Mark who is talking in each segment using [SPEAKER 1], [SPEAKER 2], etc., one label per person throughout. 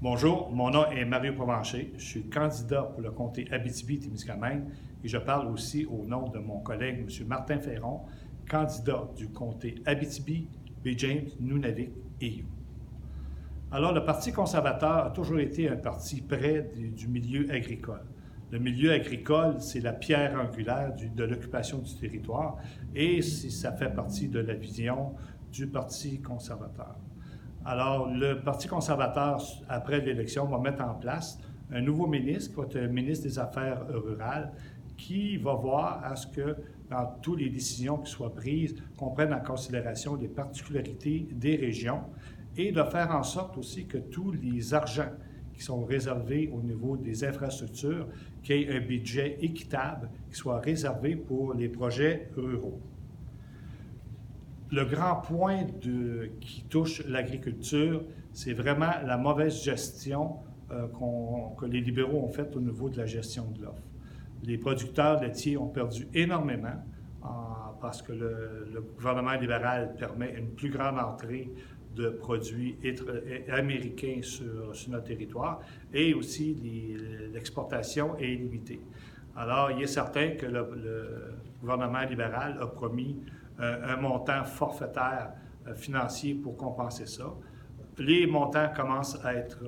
[SPEAKER 1] Bonjour, mon nom est Mario Provencher. Je suis candidat pour le comté Abitibi-Témiscamingue et je parle aussi au nom de mon collègue M. Martin Ferron, candidat du comté Abitibi, Baie-James, Nunavik et You. Alors, le Parti conservateur a toujours été un parti près du milieu agricole. Le milieu agricole, c'est la pierre angulaire de l'occupation du territoire et ça fait partie de la vision du Parti conservateur. Alors, le Parti conservateur, après l'élection, va mettre en place un nouveau ministre, qui va être le ministre des Affaires rurales, qui va voir à ce que, dans toutes les décisions qui soient prises, qu'on prenne en considération les particularités des régions et de faire en sorte aussi que tous les argents qui sont réservés au niveau des infrastructures, qu'il y ait un budget équitable qui soit réservé pour les projets ruraux. Le grand point qui touche l'agriculture, c'est vraiment la mauvaise gestion que les libéraux ont faite au niveau de la gestion de l'offre. Les producteurs laitiers ont perdu énormément parce que le gouvernement libéral permet une plus grande entrée de produits américains sur notre territoire et aussi l'exportation est limitée. Alors, il est certain que le gouvernement libéral a promis un montant forfaitaire financier pour compenser ça. Les montants commencent à être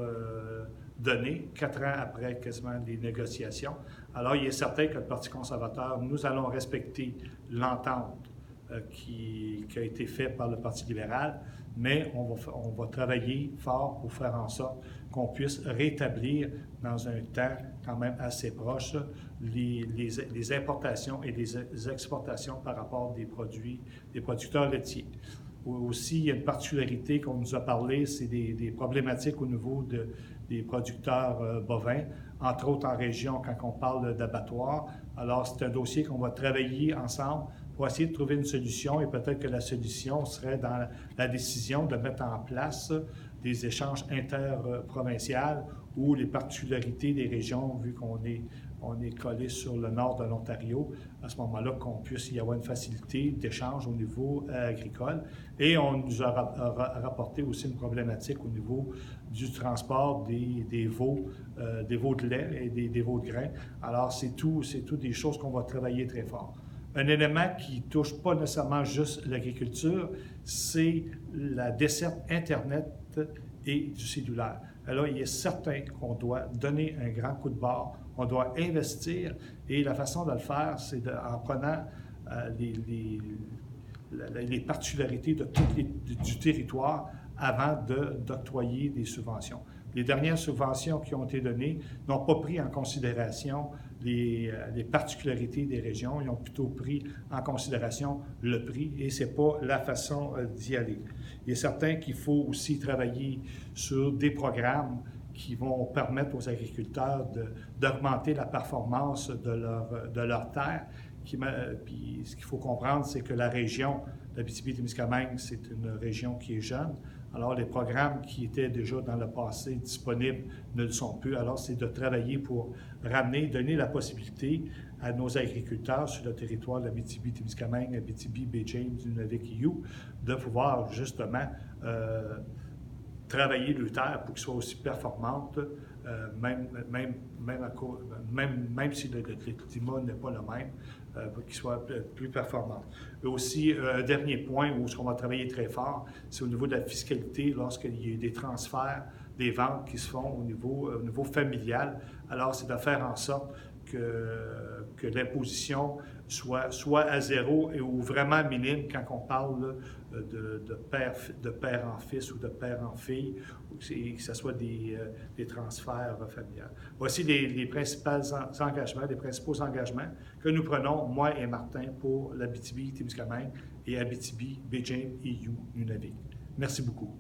[SPEAKER 1] donnés 4 ans après quasiment les négociations. Alors, il est certain que le Parti conservateur, nous allons respecter l'entente qui a été faite par le Parti libéral, mais on va travailler fort pour faire en sorte qu'on puisse rétablir dans un temps quand même assez proche les importations et les exportations par rapport des producteurs laitiers. Aussi, il y a une particularité qu'on nous a parlé, c'est des problématiques au niveau des producteurs bovins, entre autres en région quand on parle d'abattoirs. Alors, c'est un dossier qu'on va travailler ensemble pour essayer de trouver une solution et peut-être que la solution serait dans la décision de mettre en place des échanges interprovinciaux ou les particularités des régions, vu qu'on est collé sur le nord de l'Ontario, à ce moment-là, qu'on puisse y avoir une facilité d'échange au niveau agricole. Et on nous a rapporté aussi une problématique au niveau du transport des veaux de lait et des veaux de grains. Alors, c'est tout des choses qu'on va travailler très fort. Un élément qui ne touche pas nécessairement juste l'agriculture, c'est la desserte Internet et du cellulaire. Alors, il est certain qu'on doit donner un grand coup de barre, on doit investir, et la façon de le faire, c'est en prenant les particularités du territoire avant d'octroyer des subventions. Les dernières subventions qui ont été données n'ont pas pris en considération les particularités des régions, ils ont plutôt pris en considération le prix et ce n'est pas la façon d'y aller. Il est certain qu'il faut aussi travailler sur des programmes qui vont permettre aux agriculteurs d'augmenter la performance de leur terre. Puis ce qu'il faut comprendre, c'est que la région d'Abitibi-Témiscamingue, c'est une région qui est jeune. Alors, les programmes qui étaient déjà dans le passé disponibles ne le sont plus. Alors, c'est de travailler pour donner la possibilité à nos agriculteurs sur le territoire d'Abitibi-Témiscamingue, Abitibi, Baie-James, Nunavik et You, de pouvoir justement travailler leur terre pour qu'elle soit aussi performante, même si le climat n'est pas le même, pour qu'il soit plus performant. Et aussi, un dernier point où on va travailler très fort, c'est au niveau de la fiscalité, lorsqu'il y a des transferts, des ventes qui se font au niveau familial. Alors, c'est de faire en sorte que l'imposition soit à zéro ou vraiment minime quand on parle de père en fils ou de père en fille, et que ce soit des transferts familiales. Voici les principaux engagements que nous prenons, moi et Martin, pour l'Abitibi-Témiscamingue et Abitibi, Baie-James et You, Nunavik. Merci beaucoup.